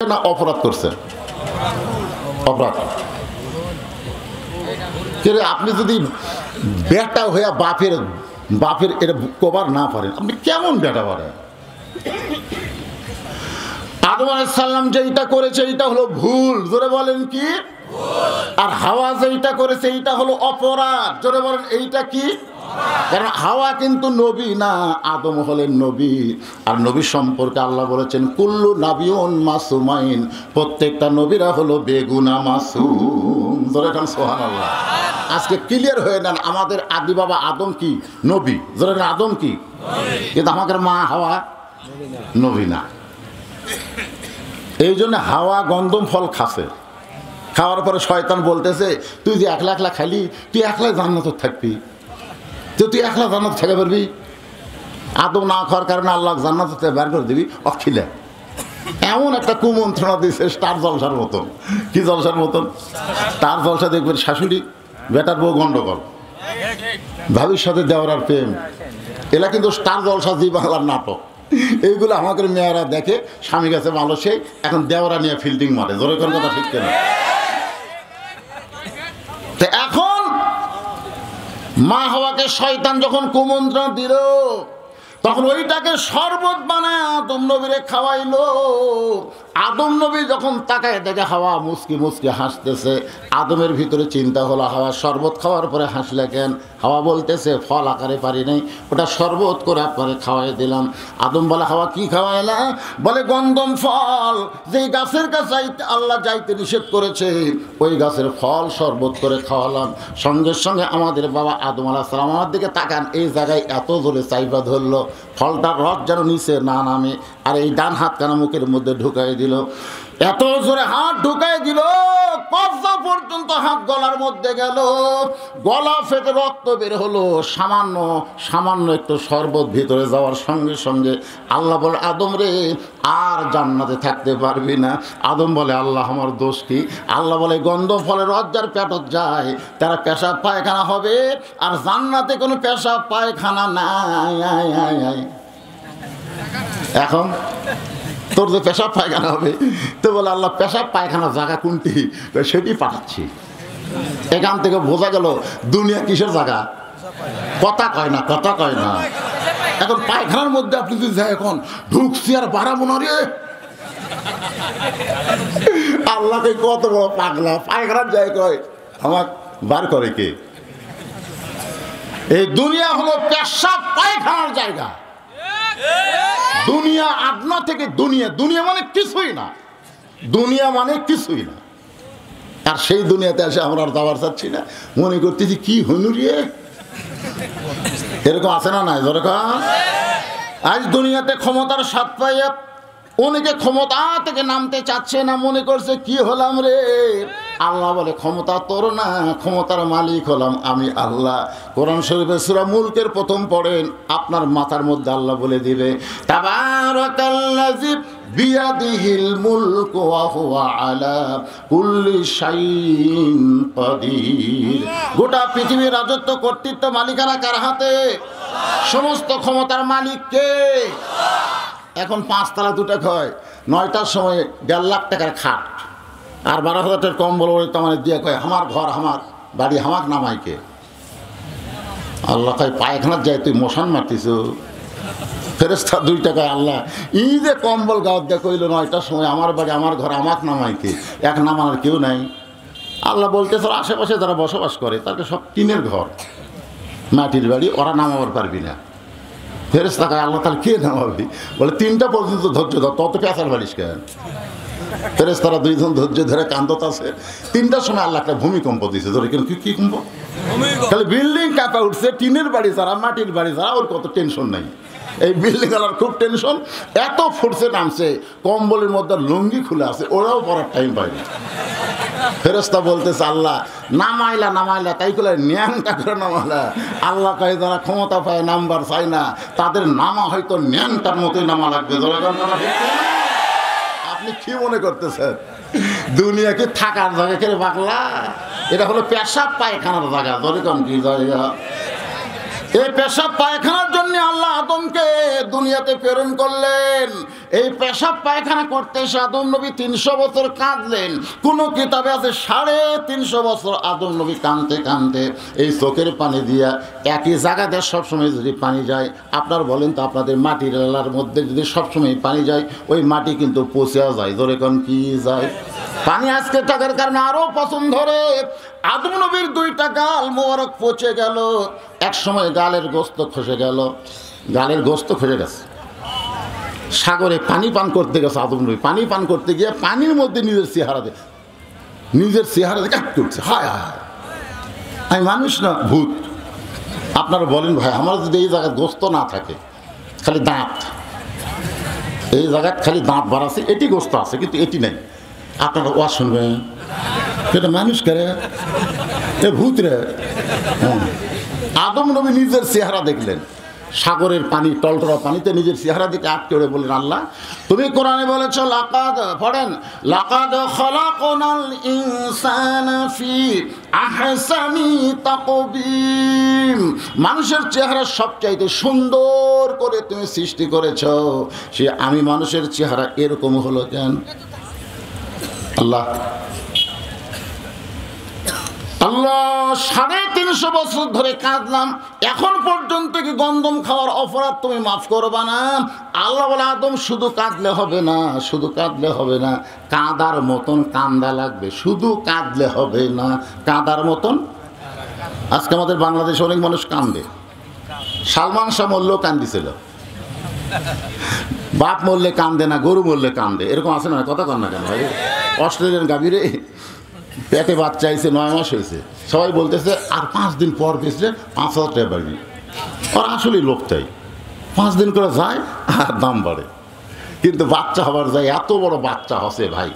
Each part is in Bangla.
না অপরাধ করছে অপরাধ কিন্তু আপনি যদি বেটা হইয়া বাপের বাপের এটা কবার না পারেন আপনি কেমন বেটা পারেন আদম আলাইহিস সালাম যেটা করেছে এটা হলো ভুল জোরে বলেন কি আর হাওয়া যেটা করেছে এটা হলো অপরাধ জোরে বলেন এইটা কি কারণ হাওয়া কিন্তু নবী না আদম হলেন নবী আর নবী সম্পর্কে আল্লাহ বলেছেন কুল্লু নাবিয়ুন মাসুমাইন প্রত্যেকটা নবীরা হলো বেগুনা মাসুম জোরে বলেন সুবহানাল্লাহ আজকে ক্লিয়ার হয়ে নেন আমাদের আদি বাবা আদম কি নবী জোরে বলেন আদম কি নবী কিন্তু আমাদের মা হাওয়া নবী না এই জন্য হাওয়া গন্ধম ফল খাসে খাওয়ার পরে শয়তান বলতেছে তুই যে একলা একলা খালি তুই একলাই জান্নাতে থাকবি তুই একলা জান্নাত থেকে পারবি আদম না খাওয়ার কারণে আল্লাহ জান্নাত থেকে বের করে দিবি অখিলে এমন একটা কুমন্ত্রণা দিয়েছে স্টার জলসার মতন কি জলসার মতন স্টার জলসা দেখবেন শাশুড়ি বেটার বউ গন্ডগোল ভাবির সাথে দেওয়ার প্রেম এলা কিন্তু স্টার জলসা জি বাংলার নাটক এইগুলো আমাদের মেয়েরা দেখে স্বামী গেছে ভালো সে এখন দেওয়ারা নিয়ে ফিল্ডিং মারে জোরে কোন কথা ঠিক কেন এখন মা হাওয়াকে শয়তান যখন কুমন্ত্রণা দিল তখন ওইটাকে শরবত বানায় আদম নবীরে খাওয়াইলো আদম নবী যখন তাকায় দেখে হাওয়া মুচকি মুচকি হাসতেছে আদমের ভিতরে চিন্তা হলো হাওয়া শরবত খাওয়ার পরে হাসলে কেন হাওয়া বলতেছে ফল আকারে পারি নাই ওটা শরবত করে আপনারে খাওয়াই দিলাম আদম বলে হাওয়া কি খাওয়াইলা বলে গন্ধম ফল যেই গাছের কাছে আল্লাহ যাইতে নিষেধ করেছে ওই গাছের ফল শরবত করে খাওয়ালাম সঙ্গে সঙ্গে আমাদের বাবা আদম আলাইহিস সালাম আমার দিকে তাকান এই জায়গায় এত জোরে চাইপা ধরলো ফলটার রস যেন নিচে না নামে আর এই ডান হাত কানা মুখের মধ্যে ঢুকাই দিল এত জোরে হাত ঢুকাই দিল কবজা পর্যন্ত হাত গলার মধ্যে গেল গলা ফেটে রক্ত বের হলো সামান্য সামান্য একটু শরবত ভিতরে যাওয়ার সঙ্গে সঙ্গে আল্লাহ বলে আদম রে আর জান্নাতে থাকতে পারবি না আদম বলে আল্লাহ আমার দোষ কি আল্লাহ বলে গন্ধ ফলের রস যার পেটত যায় তারা পেশাব পায়খানা হবে আর জান্নাতে কোনো পেশাব পায়খানা নাই এখন তোর যে পেশাব পায়খানা হবে তো বলে আল্লাহ পেশাব পায়খানার জায়গা কোনটি সেটি পাঠাচ্ছি এখান থেকে বোঝা গেল দুনিয়া কিসের জায়গা কথা কয় না কথা কয় না এখন পায়খানার মধ্যে আপনি যদি যায় এখন ঢুকছি আর বাড়াবো না রে আল্লাহকে কত বড় পাগলা পায়খানার যায় কয় আমার বার করে কে এই দুনিয়া হলো পেশাব পায়খানার জায়গা দুনিয়া আদনা থেকে দুনিয়া দুনিয়া মানে কিছুই না দুনিয়া মানে কিছুই না আর সেই দুনিয়াতে এসে আমরা আর যাওয়ার চাচ্ছি না মনে করতেছি কি হনুরিয়ে এরকম আছে না নাই যেরকম আজ দুনিয়াতে ক্ষমতার স্বাদ পাইয়া অনেকে ক্ষমতা থেকে নামতে চাচ্ছে না মনে করছে কি হলাম রে আল্লাহ বলে ক্ষমতা তোর না ক্ষমতার মালিক হলাম আমি আল্লাহ কোরআন শরীফের সূরা মুলকের প্রথম পড়েন আপনার মাথার মধ্যে আল্লাহ বলে দিবে তাবারাকাল্লাযী বিয়াদিহিল মুলকু ওয়া হুয়া আলা কুল্লি শাইইন কাদির গোটা পৃথিবীর রাজত্ব কর্তৃত্ব মালিকানা কার হাতে সমস্ত ক্ষমতার মালিক কে এখন 5 তলা দুটো হয় 9টার সময় 1.5 লাখ টাকার খাট আর 12,000 টাকার কম্বল ওই তোমার দিয়ে কয় আমার ঘর আমার বাড়ি হামাক নামাইকে আল্লাহ কয় পায়খানার যায় তুই মশান মারতিস ফেরেশতা 2 টাকায় আল্লাহ এই যে কম্বল গাঁত দিয়ে কইল 9টার সময় আমার বাড়ি আমার ঘর আমাক নামাইকে এক নামানোর কেউ নাই আল্লাহ বলতেছে আশেপাশে যারা বসবাস করে তাদের সব টিনের ঘর মাটির বাড়ি ওরা নামাবার পারবি না ফেরেশতা কয় আল্লাহ তাহলে কে নামাবি বলে 3টা পর্যন্ত ধৈর্য ধর তত পেঁচার বাড়িস কেন ফেরেশতারা 2 জন ধৈর্য ধরে কান্দত আছে 3টার সময় আল্লাহ একটা ভূমিকম্প দিয়েছে ধরে কেন কি কম্প তাহলে বিল্ডিং কাঁপা উঠছে টিনের বাড়ি যারা মাটির বাড়ি যারা ওর কত টেনশন নাই এই বিল্ডিং আলার খুব টেনশন এত ফোর্সে নামছে কম্বলের মধ্যে লুঙ্গি খুলে আছে ওরাও পড়ার টাইম পায়নি ফেরেশতা বলতেছে আল্লাহ নামাইলা নামাইলা তাই করে ন্যাংটা করে নামাইলা আল্লাহ কয় যারা ক্ষমতা পায় নাম্বার চাই না তাদের নামা হয়তো ন্যাংটার মতোই নামা লাগবে আপনি কি মনে করতেছেন দুনিয়া কি থাকার জায়গা করে পাগলা এটা হলো পেশাব পায়খানার জায়গা যেরকম কি জায়গা এই পেশাব পায়খানার জন্য আল্লাহ আদমকে দুনিয়াতে প্রেরণ করলেন। এই পেশাব পায়খানা করতে এসে আদম নবী 300 বছর কাঁদলেন। কোন কিতাবে আছে 350 বছর আদম নবী কাঁদতে কাঁদতে এই চোখের পানি দিয়া একই জায়গাতে সবসময় যদি পানি যায়, আপনার বলেন তো আপনাদের মাটির এলাকার মধ্যে যদি সবসময় পানি যায়, ওই মাটি কিন্তু পচে যায়। ধরে কোন কি যায়, পানি আজকে টাকার কারণে আরো পছন্দ ধরে। আদম নবীর 2টা গাল মোবারক পচে গেল। এক সময় গালের গোস্ত খসে গেল, গালের গোস্ত খসে গেছে। সাগরে পানি পান করতে গেছে আদম নবী। পানি পান করতে গিয়ে পানির মধ্যে নিজের চেহারা দেখে করছে, হায় হায় আমি মানুষ না ভূত। আপনারা বলেন ভাই, আমার যদি এই জায়গায় গোস্ত না থাকে, খালি দাঁত, এই জায়গায় খালি দাঁত বাড়াচ্ছে, এটি গোস্ত আছে কিন্তু এটি নেই, আপনারা ওয়াজ শুনবেন এটা মানুষ করে এ ভূত রে। আদম নবী নিজের চেহারা দেখলেন, সাগরের পানি, টলটলা পানিতে নিজের চেহারা দিকে আটকে ওড়ে বললেন, আল্লাহ তুমি কোরআনে বলেছো লাকাদ, পড়েন, লাকাদ খালাকনাল ইনসানা ফি আহসানি তাকবীম, মানুষের চেহারা সবচাইতে সুন্দর করে তুমি সৃষ্টি করেছো, সে আমি মানুষের চেহারা এরকম হলো কেন? আল্লাহ 350 বছর ধরে কাঁদলাম, এখন পর্যন্ত কি গন্ধম খাওয়ার অপরাধ তুমি মাফ করবা না? আল্লাহ বলে, আদম শুধু কাঁদলে হবে না, শুধু কাঁদলে হবে না, কাঁদার মতন কান্দা লাগবে। শুধু কাঁদলে হবে না, কাঁদার মতন। আজকে আমাদের বাংলাদেশে অনেক মানুষ কান্দে। সালমান শাহ মরলেও কান্দিছিল, বাপ মরলে কান্দে না, গরু মরলে কান্দে, এরকম আছে না? কথা কন না কেন ভাই? অস্ট্রেলিয়ান গাভীরে পেটে বাচ্চা হয়েছে, 9 মাস হয়েছে, সবাই বলতেছে আর 5 দিন পর বেচলে 5,000 টাকা বাড়বি। আর আসলেই লোক চাই, 5 দিন করে যায় আর দাম বাড়ে। কিন্তু বাচ্চা হবার যায়, এত বড় বাচ্চা হসে ভাই,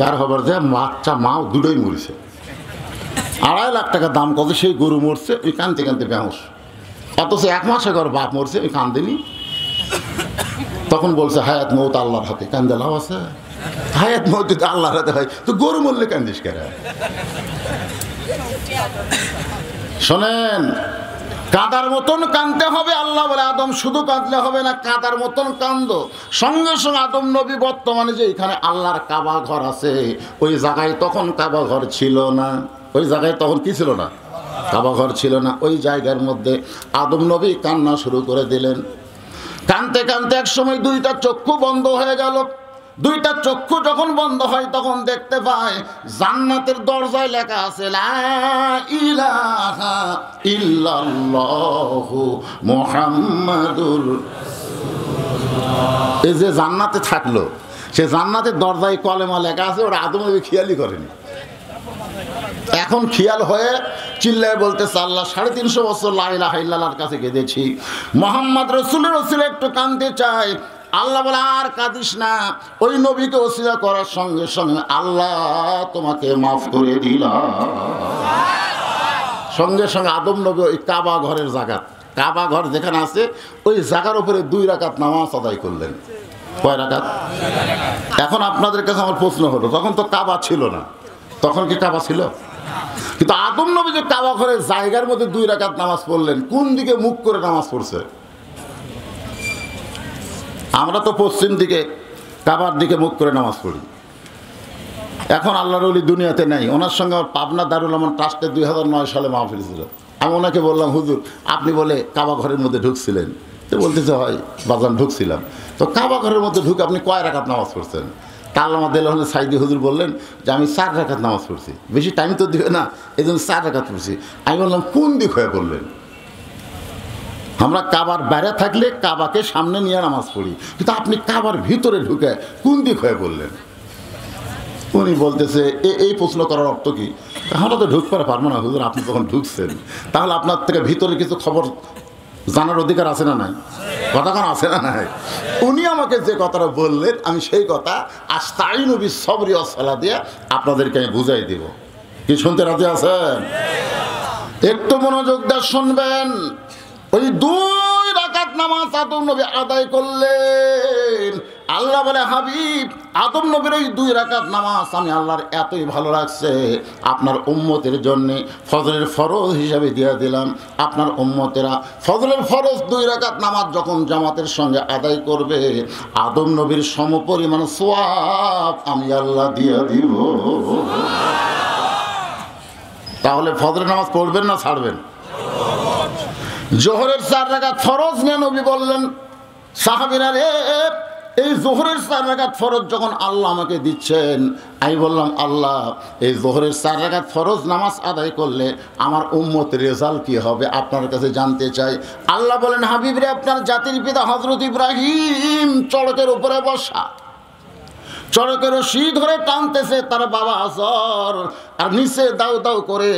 আর হবার যায় বাচ্চা মাও দুটোই মরেছে, 2.5 লাখ টাকা দাম কত, সেই গরু মরছে, ওই কানতে কানতে বেহস। অথচ 1 মাস আগে বাপ মরছে, ওই কান্দেনি। তখন বলছে হায়াত মৌত আল্লাহর হাতে, কান্দে লাভ আছে? হায়াত মৌত যদি আল্লাহর হাতে হয় তো গরু মরলে কান্দিস কেন? শোনেন, কাঁদার মতন কাঁদতে হবে। আল্লাহ বলে, আদম শুধু কাঁদলে হবে না, কাঁদার মতন কান্দো। সঙ্গে সঙ্গে আদম নবী বর্তমানে যে এখানে আল্লাহর কাবা ঘর আছে, ওই জায়গায় তখন কাবা ঘর ছিল না। ওই জায়গায় তখন কি ছিল না? কাবা ঘর ছিল না। ওই জায়গার মধ্যে আদম নবী কান্না শুরু করে দিলেন। কাঁদতে কাঁদতে এক সময় 2টা চক্ষু বন্ধ হয়ে গেল। 2টা চক্ষু যখন বন্ধ হয় তখন দেখতে পায় জান্নাতের দরজায় লেখা আছে লা ইলাহা ইল্লাল্লাহু মুহাম্মাদুর। এই যে জান্নাতে থাকলো, সে জান্নাতের দরজায় কলেমা লেখা আছে, ওরা আদম নবী খেয়ালই করেনি। এখন খেয়াল হয়ে চিল্লায় বলতেছে, আল্লাহ 350 বছর লা ইলাহা ইল্লাল্লাহর কাছে কেঁদেছি, মুহাম্মদ রাসূলের ওসিলা একটু কাঁদতে চাই। আল্লাহ বলে, আর কাঁদিস না। ওই নবীকে ওসিলা করার সঙ্গে সঙ্গে আল্লাহ তোমাকে মাফ করে দিলাম। সঙ্গে সঙ্গে আদম নবী ওই কাবা ঘরের জায়গা, কাবা ঘর যেখানে আছে ওই জায়গার উপরে 2 রাকাত নামাজ আদায় করলেন। কয় রাকাত? এখন আপনাদের কাছে আমার প্রশ্ন হলো, তখন তো কাবা ছিল না, তখন কি কাবা ছিল? কিন্তু আদম নবী যে কাবা ঘরের জায়গার মধ্যে 2 রাকাত নামাজ পড়লেন, কোন দিকে মুখ করে নামাজ পড়ছে? আমরা তো পশ্চিম দিকে কাবার দিকে মুখ করে নামাজ পড়ি। এখন আল্লাহর ওলি দুনিয়াতে নেই। ওনার সঙ্গে আমার পাবনা দারুল আমান ট্রাস্টে 2009 সালে মাহফিল ছিল। আমি ওনাকে বললাম, হুজুর আপনি বলে কাবা ঘরের মধ্যে ঢুকছিলেন? তো বলতেছে, হয় বাজান ঢুকছিলাম। তো কাবা ঘরের মধ্যে ঢুকে আপনি কয় রাকাত নামাজ পড়ছেন? আল্লামা দেওয়ান সাইদি হুজুর বললেন যে আমি 4 রাকাত নামাজ পড়ছি, বেশি টাইম তো দিবে না, এই জন্য 4 রাকাত পড়ছি। আমি বললাম, কোন দিক হয়ে পড়লেন? আমরা কাবার বাইরে থাকলে কাবাকে সামনে নিয়ে নামাজ পড়ি, কিন্তু আপনি কাবার ভিতরে ঢুকে কোন দিক হয়ে পড়লেন? উনি বলতেছে, এই প্রশ্ন করার অর্থ কি? আমরা তো ঢুকতে পারবো না হুজুর, আপনি যখন ঢুকছেন তাহলে আপনার থেকে ভিতরে কিছু খবর জানার অধিকার আছে না নাই? কথা কেন আছে না নাই? উনি আমাকে যে কথাটা বললেন, আমি সেই কথা আস্তাইনু বিস-সবরি ওয়াস-সালাহ দিয়ে আপনাদেরকে আমি বুঝাই দিব। কি শুনতে রাজি আছেন? একটু মনোযোগ দিয়ে শুনবেন। ওই 2 রাকাত নামাজ আদম নবী আদায় করলেন। আল্লাহ বলে হাবিব আদম নবীর ওই 2 রাকাত নামাজ আমি আল্লাহর এতই ভালো লাগছে, আপনার উম্মতের জন্য ফজরের ফরজ হিসাবে দিয়ে দিলাম। আপনার উম্মতেরা ফজরের ফরজ 2 রাকাত নামাজ যখন জামাতের সঙ্গে আদায় করবে, আদম নবীর সমপরিমাণ সওয়াব আমি আল্লাহ দিয়ে দিব। তাহলে ফজরের নামাজ পড়বেন না ছাড়বেন? জোহরের 4 রাকাত ফরজ নিয়ে নবী বললেন, সাহাবীরা রে, এই জোহরের 4 রাকাত ফরজ যখন আল্লাহ আমাকে দিচ্ছেন, আমি বললাম আল্লাহ এই জোহরের 4 রাকাত ফরজ নামাজ আদায় করলে আমার উম্মতের রেজাল্ট কি হবে আপনার কাছে জানতে চাই। আল্লাহ বলেন, হাবিব রে, আপনার জাতির পিতা হযরত ইব্রাহিম চড়কের উপরে বসা, চড়কের রশি ধরে টানতেছে তার বাবা আজর, আর নিচে দাউ দাউ করে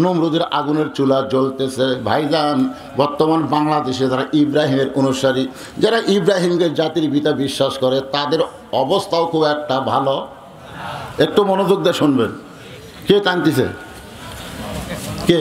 নমরুদের আগুনের চুলা জ্বলতেছে। ভাইজান, বর্তমান বাংলাদেশে যারা ইব্রাহিমের অনুসারী, যারা ইব্রাহিমকে জাতির পিতা বিশ্বাস করে, তাদের অবস্থাও খুব একটা ভালো। একটু মনোযোগ দিয়ে শুনবেন। কে টানতেছে? কে?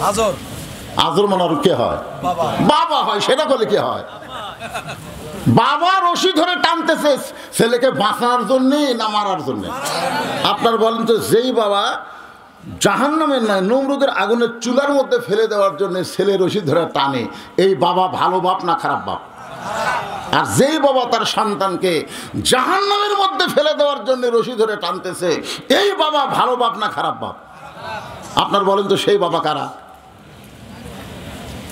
আজর। আজর মানে কে হয়? বাবা হয়। সেটা বলে কে হয়? বাবা রশি ধরে টানতেছে ছেলেকে বাঁচানোর জন্যে না মারার জন্যে? আপনার বলেন তো, যেই বাবা জাহান্নামের নয় নমরুদের আগুনের চুলার মধ্যে ফেলে দেওয়ার জন্য ছেলে রশি ধরে টানে, এই বাবা ভালো বাপ না খারাপ বাপ? আর যেই বাবা তার সন্তানকে জাহান্নামের মধ্যে ফেলে দেওয়ার জন্য রশি ধরে টানতেছে, এই বাবা ভালো বাপ না খারাপ বাপ? আপনার বলেন তো, সেই বাবা কারা?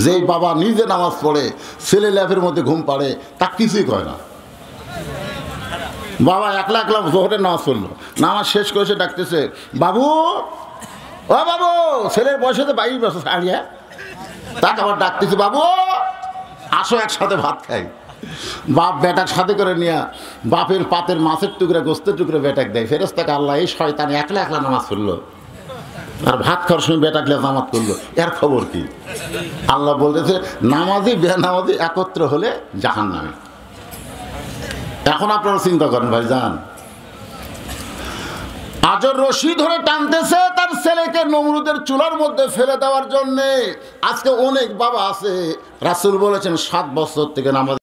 যেই বাবা নিজে নামাজ পড়ে, ছেলে ল্যাপের মধ্যে ঘুম পাড়ে, তা কিছুই কয় না। বাবা একলা একলা জোহরের নামাজ পড়লো, নামাজ শেষ করেছে, ডাকতেছে বাবু, ও বাবু, ছেলের বয়স হতে 22 বছর ছাড়িয়ে, তাকে আবার ডাকতেছে বাবু আসো একসাথে ভাত খাই। বাপ বেটার সাথে করে নিয়ে বাপের পাতের মাছের টুকরা গোস্তের টুকরা বেটাকে দেয়। ফেরেশতাকে আল্লাহ, এই শয়তান একলা একলা নামাজ পড়লো আর ভাত খাওয়ার সময় বেটাকলে জামাত করলো, এর খবর কি? আল্লাহ বলতেছে নামাজি বেনামাজি একত্র হলে জাহান্নামে। এখন আপনারা চিন্তা করেন ভাইজান, আজর রশি ধরে টানতেছে তার ছেলেকে নমরুদের চুলার মধ্যে ফেলে দেওয়ার জন্যে। আজকে অনেক বাবা আছে, রাসূল বলেছেন 7 বছর থেকে নামাজ